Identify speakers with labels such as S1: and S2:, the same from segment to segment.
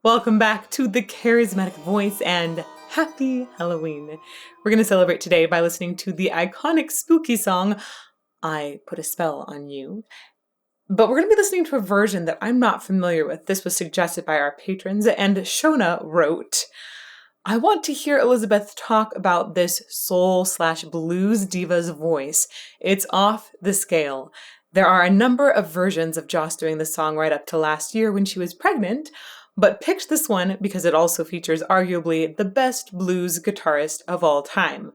S1: Welcome back to the Charismatic Voice and happy Halloween. We're going to celebrate today by listening to the iconic spooky song, I Put a Spell on You. But we're going to be listening to a version that I'm not familiar with. This was suggested by our patrons, and Shona wrote, I want to hear Elizabeth talk about this soul/blues diva's voice. It's off the scale. There are a number of versions of Joss doing the song right up to last year when she was pregnant, but picked this one because it also features arguably the best blues guitarist of all time.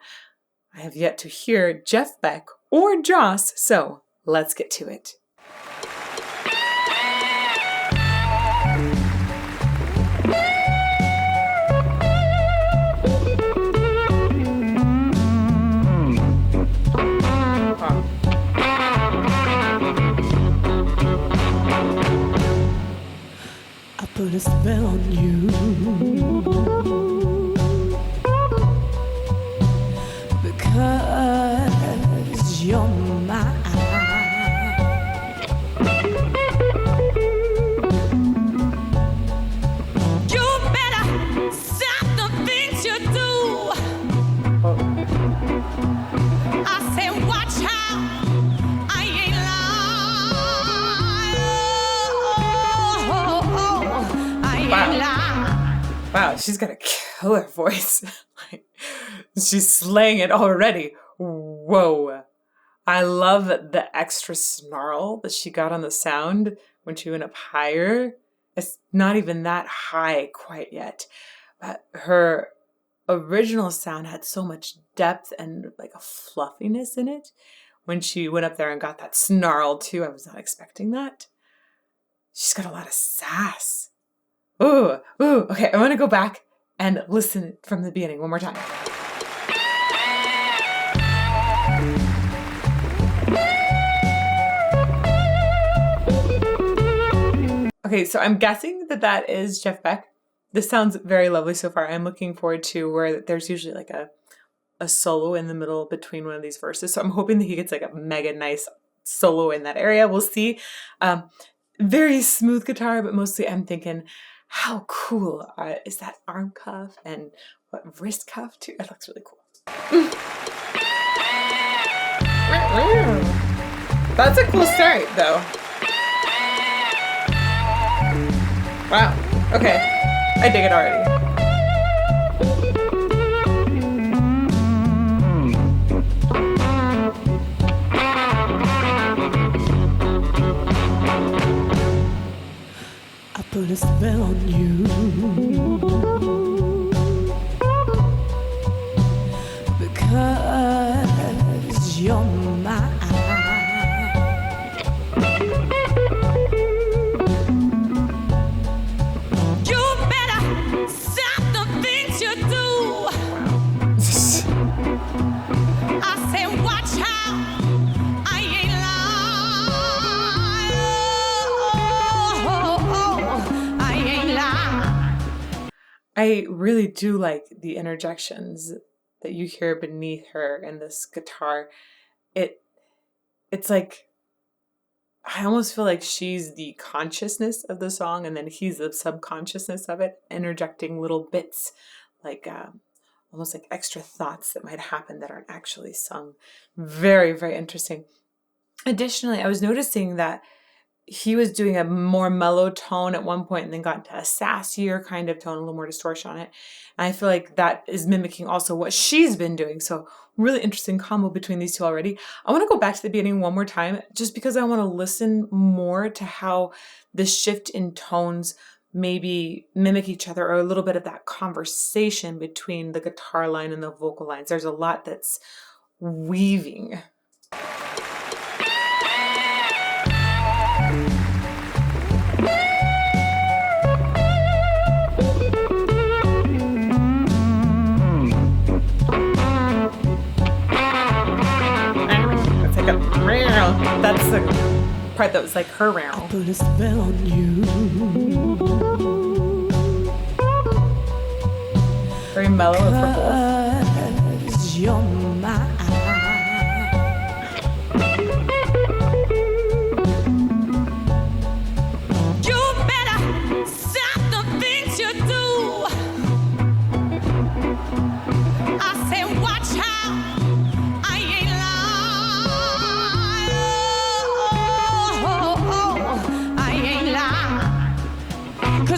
S1: I have yet to hear Jeff Beck or Joss, so let's get to it.
S2: Put a spell on you because you're mine. You better stop the things you do. I say watch how I ain't
S1: Wow, she's got a killer voice. She's slaying it already. Whoa. I love the extra snarl that she got on the sound when she went up higher. It's not even that high quite yet. Her original sound had so much depth and like a fluffiness in it. When she went up there and got that snarl too, I was not expecting that. She's got a lot of sass. Ooh, okay, I want to go back and listen from the beginning one more time. Okay, so I'm guessing that is Jeff Beck. This sounds very lovely so far. I'm looking forward to where there's usually like a solo in the middle between one of these verses. So I'm hoping that he gets like a mega nice solo in that area. We'll see. Very smooth guitar, but mostly I'm thinking, how cool is that arm cuff and what wrist cuff too? It looks really cool. That's a cool start though. Wow. Okay. I dig it already.
S2: Put a spell on you because you're mine. You better stop the things you do. I say watch how I ain't
S1: I really do like the interjections that you hear beneath her in this guitar. It's like, I almost feel like she's the consciousness of the song and then he's the subconsciousness of it, interjecting little bits, like almost like extra thoughts that might happen that aren't actually sung. Very, very interesting. Additionally, I was noticing that he was doing a more mellow tone at one point and then got into a sassier kind of tone, a little more distortion on it. And I feel like that is mimicking also what she's been doing. So really interesting combo between these two already. I want to go back to the beginning one more time just because I want to listen more to how this shift in tones maybe mimic each other or a little bit of that conversation between the guitar line and the vocal lines. There's a lot that's weaving. That's the part that was like her round.
S2: Put a spell on you.
S1: Very mellow for both.
S2: You're mine. You better stop the things you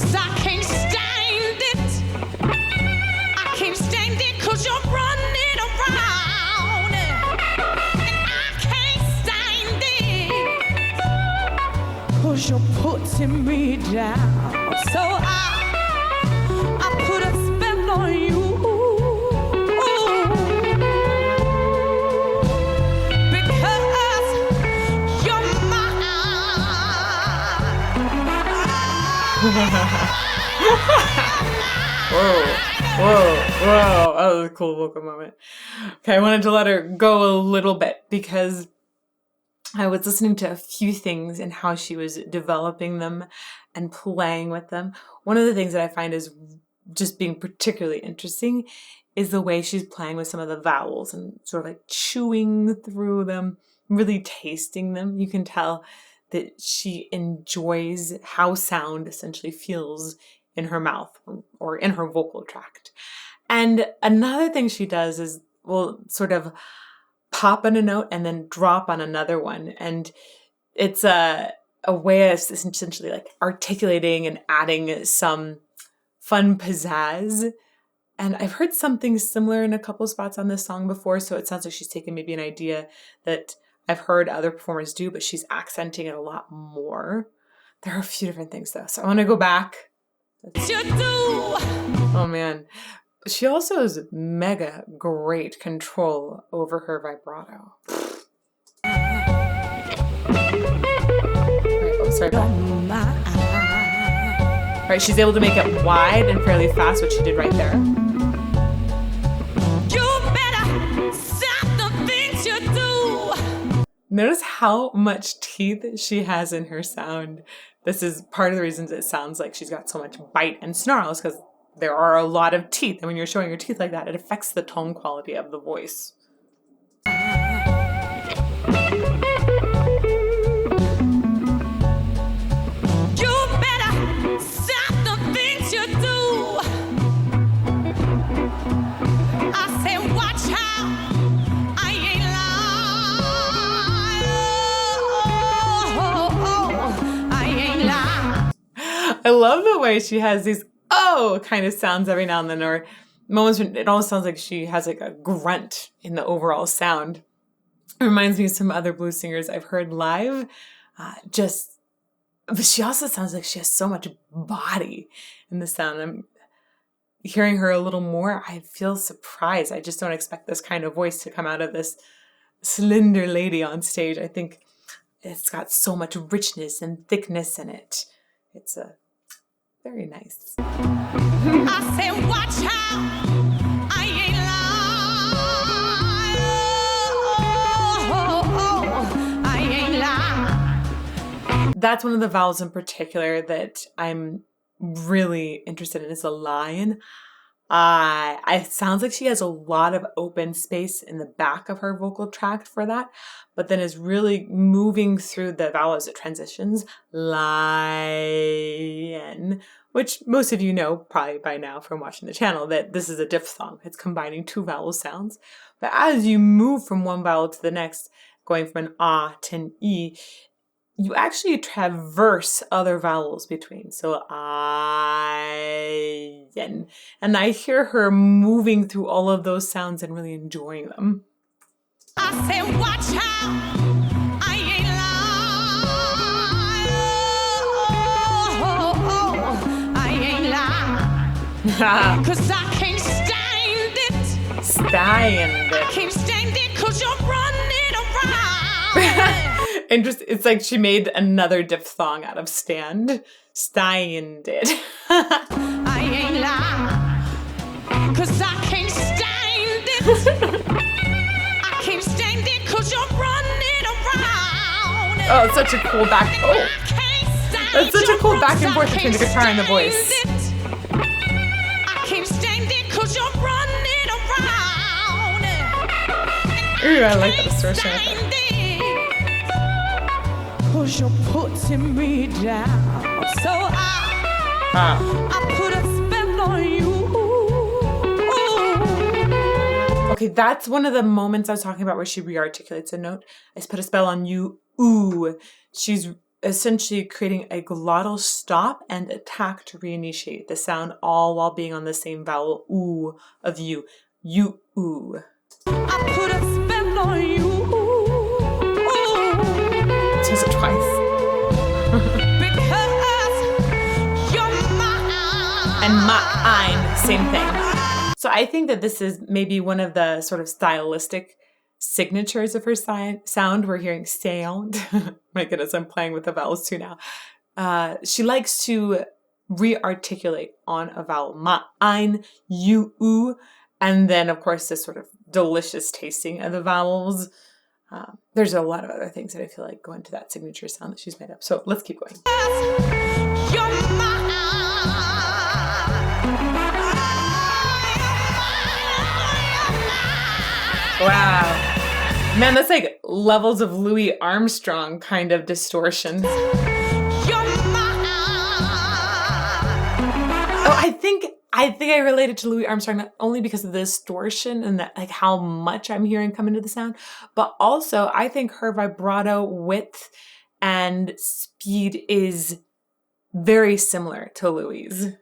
S2: 'cause I can't stand it. I can't stand it 'cause you're running around. And I can't stand it 'cause you're putting me down. So I put a spell on you. Because you're mine.
S1: Whoa, whoa. That was a cool vocal moment. Okay, I wanted to let her go a little bit because I was listening to a few things and how she was developing them and playing with them. One of the things that I find is just being particularly interesting is the way she's playing with some of the vowels and sort of like chewing through them, really tasting them. You can tell that she enjoys how sound essentially feels in her mouth or in her vocal tract. And another thing she does is, well, sort of pop on a note and then drop on another one. And it's a way of essentially like articulating and adding some fun pizzazz. And I've heard something similar in a couple spots on this song before, so it sounds like she's taken maybe an idea that I've heard other performers do, but she's accenting it a lot more. There are a few different things though, so I want to go back. Oh man. She also has mega great control over her vibrato. Sorry. Right, she's able to make it wide and fairly fast, which she did right there.
S2: You better stop the things you do.
S1: Notice how much teeth she has in her sound. This is part of the reasons it sounds like she's got so much bite and snarls, because there are a lot of teeth. And when you're showing your teeth like that, it affects the tone quality of the voice. I love the way she has these kind of sounds every now and then, or moments when it almost sounds like she has like a grunt in the overall sound. It reminds me of some other blues singers I've heard live. But she also sounds like she has so much body in the sound. I'm hearing her a little more. I feel surprised. I just don't expect this kind of voice to come out of this slender lady on stage. I think it's got so much richness and thickness in it. It's very nice.
S2: I said, watch how I ain't lying. I ain't lying.
S1: That's one of the vowels in particular that I'm really interested in, is the lion. It sounds like she has a lot of open space in the back of her vocal tract for that, but then is really moving through the vowel as it transitions. Lion, which most of you know probably by now from watching the channel that this is a diphthong. It's combining two vowel sounds. But as you move from one vowel to the next, going from an ah to an e, you actually traverse other vowels between. So I, and I hear her moving through all of those sounds and really enjoying them.
S2: I said, watch how I ain't lying. I ain't lying. 'Cause I can't stand it.
S1: Stand
S2: I can't stand it 'cause you're running around.
S1: And just, it's like she made another diphthong out of stand. Stand it.
S2: I ain't lying, 'cause I can't stand it. I can't stand it 'cause you're running around.
S1: Oh, it's such a cool back. Oh, that's such a cool back and forth between the guitar and the voice.
S2: I can't stand it 'cause you're running around.
S1: Ooh, I like that distortion with it.
S2: 'Cause you're putting me down. So I put a spell on you.
S1: Okay, that's one of the moments I was talking about where she rearticulates a note. I put a spell on you. Ooh. She's essentially creating a glottal stop and attack to reinitiate the sound, all while being on the same vowel ooh of you. You ooh.
S2: I put a spell on you.
S1: It says it twice.
S2: Because you're mine.
S1: And mine, same thing. So I think that this is maybe one of the sort of stylistic signatures of her sound. We're hearing sound. My goodness, I'm playing with the vowels too now. She likes to re-articulate on a vowel. Mine, you, ooh. And then, of course, this sort of delicious tasting of the vowels. There's a lot of other things that I feel like go into that signature sound that she's made up. So let's keep going.
S2: You're mine.
S1: Wow. Man, that's like levels of Louis Armstrong kind of distortion.
S2: You're mine.
S1: Oh, I think I related to Louis Armstrong not only because of the distortion and that, like, how much I'm hearing come into the sound, but also I think her vibrato width and speed is very similar to Louis'.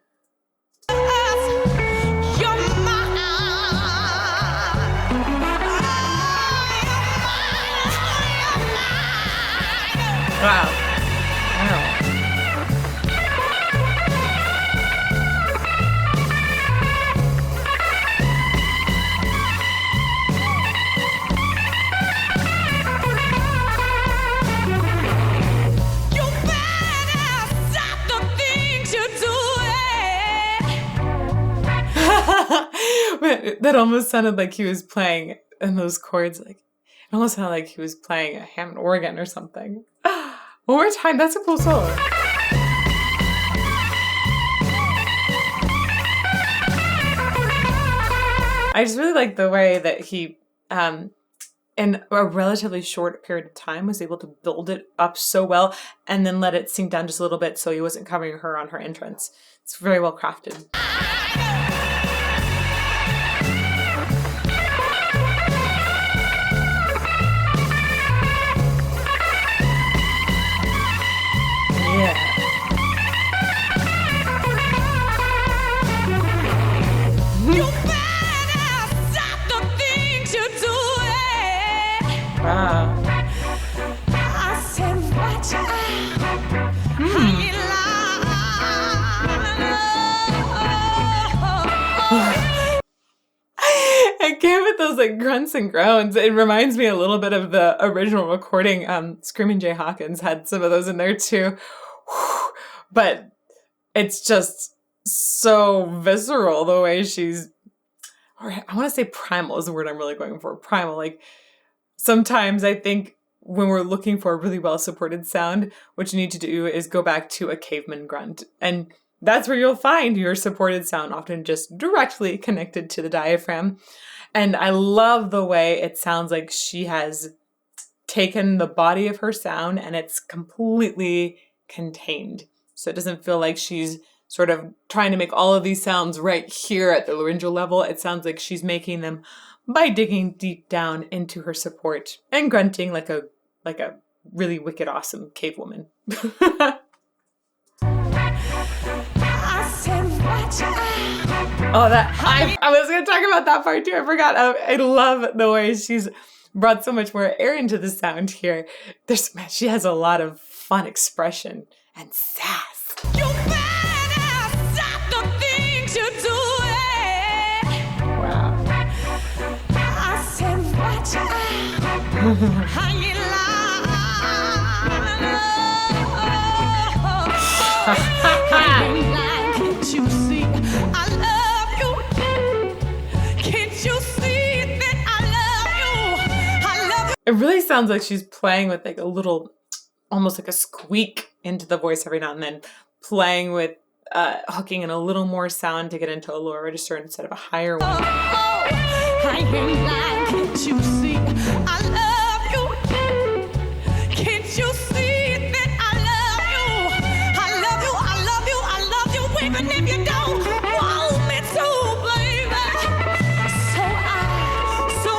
S1: Wow. Wow. That almost sounded like he was playing in those chords, like it almost sounded like he was playing a Hammond organ or something. One more time, that's a cool solo. I just really like the way that he, in a relatively short period of time, was able to build it up so well and then let it sink down just a little bit so he wasn't covering her on her entrance. It's very well crafted. Wow. Again with those like grunts and groans, it reminds me a little bit of the original recording. Screaming Jay Hawkins had some of those in there too. But it's just so visceral the way she's, or I want to say primal is the word I'm really going for. Primal, like sometimes I think when we're looking for a really well-supported sound, what you need to do is go back to a caveman grunt. And that's where you'll find your supported sound, often just directly connected to the diaphragm. And I love the way it sounds like she has taken the body of her sound and it's completely contained. So it doesn't feel like she's sort of trying to make all of these sounds right here at the laryngeal level. It sounds like she's making them by digging deep down into her support and grunting like a really wicked awesome cave woman. Oh, that I was going to talk about that part too. I forgot. I love the way she's brought so much more air into the sound here. She has a lot of fun expression and sass.
S2: You better stop the things you do.
S1: Wow.
S2: I said, watch out. How you lie. Can't you see I love you? Can't you see that I love you?
S1: It really sounds like she's playing with like a little, almost like a squeak into the voice every now and then, playing with hooking in a little more sound to get into a lower register instead of a higher one.
S2: I ain't lying, can't you see I love you? Can't you see that I love you? I love you, I love you, I love you, even if you don't want me to, baby. So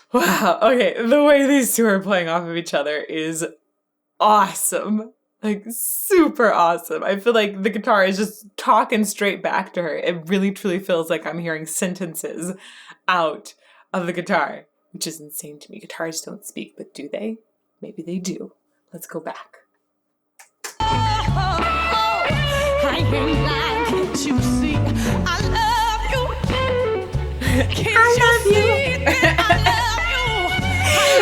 S2: I
S1: Wow. Okay. The way these two are playing off of each other is awesome. Like, super awesome. I feel like the guitar is just talking straight back to her. It really, truly feels like I'm hearing sentences out of the guitar, which is insane to me. Guitars don't speak, but do they? Maybe they do. Let's go back.
S2: I ain't lying, can't you see? I love you. Can't you see that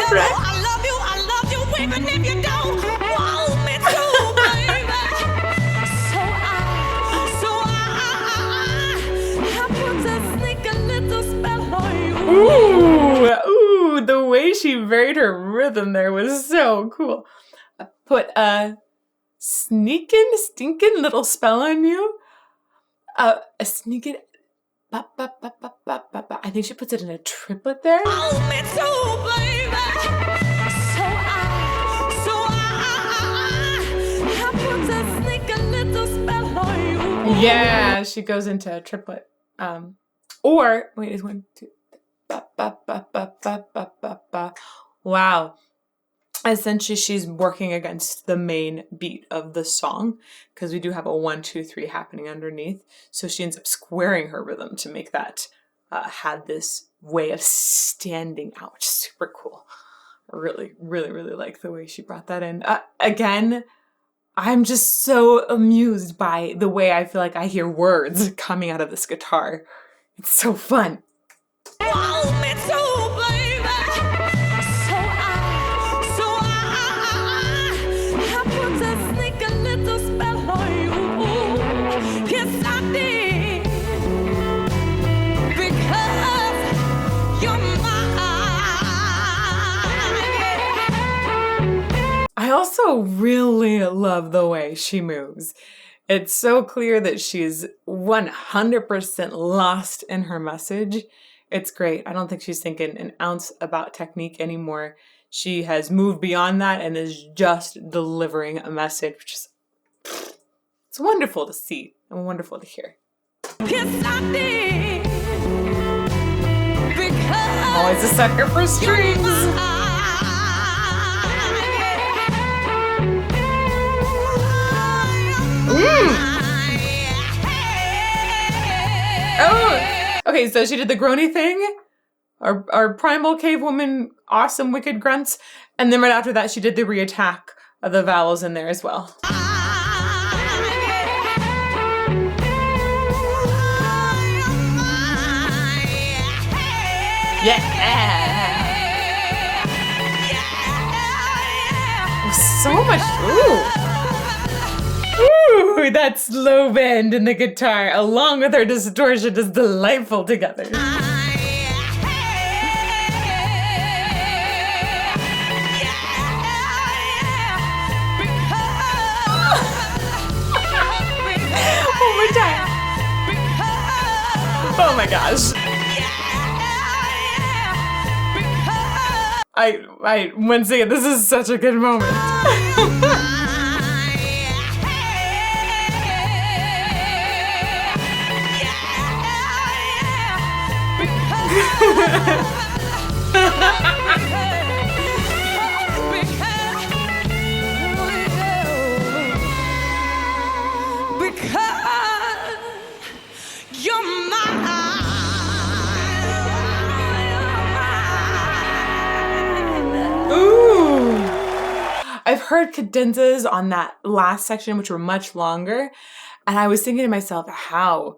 S2: I love you? I love you, even if you don't want me to, baby. So I put a sneaky little spell on you.
S1: Ooh, the way she varied her rhythm there was so cool. I put a stinking little spell on you. A sneaking. I think she puts it in a triplet there.
S2: Want me to, baby. So I put a sneaky little spell on you.
S1: Yeah, she goes into a triplet. Or wait, is 1, 2. Wow. Essentially, she's working against the main beat of the song because we do have a 1, 2, 3 happening underneath. So she ends up squaring her rhythm to make that had this way of standing out. Super cool. Really, really, really like the way she brought that in. Again, I'm just so amused by the way I feel like I hear words coming out of this guitar. It's so fun.
S2: Want me to, baby. So I put a sneaky little spell on you. Yes, I did. Because you're mine.
S1: I also really love the way she moves. It's so clear that she's 100% lost in her message. It's great. I don't think she's thinking an ounce about technique anymore. She has moved beyond that and is just delivering a message, which is it's wonderful to see and wonderful to hear.
S2: Yes, I did. Because
S1: Always a sucker for strings. Oh, okay, so she did the groany thing, our primal cave woman, awesome wicked grunts, and then right after that she did the reattack of the vowels in there as well. Yeah! So much, Ooh, that slow bend in the guitar, along with her distortion, is delightful together. One more time. Oh my gosh. Once again, this is such a good moment. I've heard cadenzas on that last section, which were much longer, and I was thinking to myself, how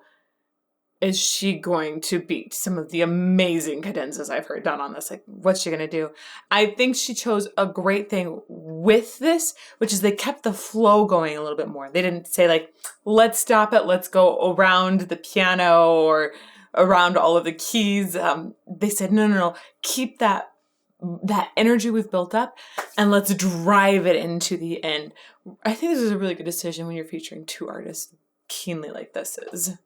S1: is she going to beat some of the amazing cadenzas I've heard done on this? Like, what's she going to do? I think she chose a great thing with this, which is they kept the flow going a little bit more. They didn't say, like, let's stop it, let's go around the piano or around all of the keys. They said, no, keep that energy we've built up and let's drive it into the end. I think this is a really good decision when you're featuring two artists keenly like this is.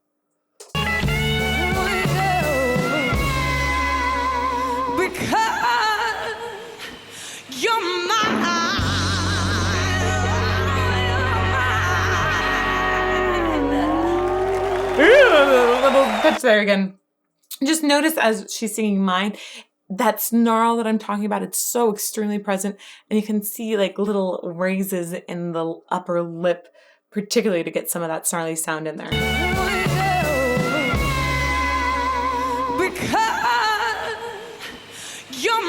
S2: Because you're mine.
S1: Ooh, a little pitch there again. Just notice as she's singing mine, that snarl that I'm talking about, it's so extremely present. And you can see like little raises in the upper lip, particularly to get some of that snarly sound in there.
S2: Because you're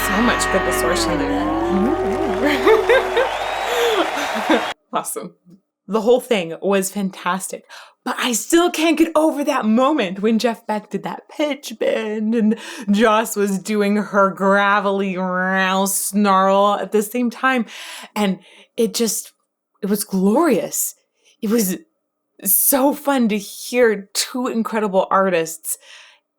S1: so much good distortion there. Awesome. The whole thing was fantastic, but I still can't get over that moment when Jeff Beck did that pitch bend and Joss was doing her gravelly rouse snarl at the same time. And it was glorious. It was so fun to hear two incredible artists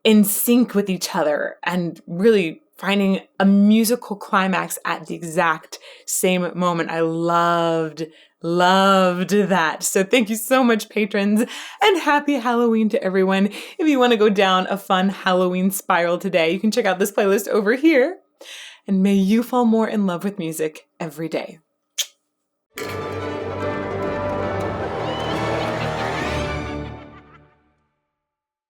S1: in sync with each other and really finding a musical climax at the exact same moment. I loved that. So thank you so much, patrons, and happy Halloween to everyone. If you want to go down a fun Halloween spiral today, you can check out this playlist over here. And may you fall more in love with music every day.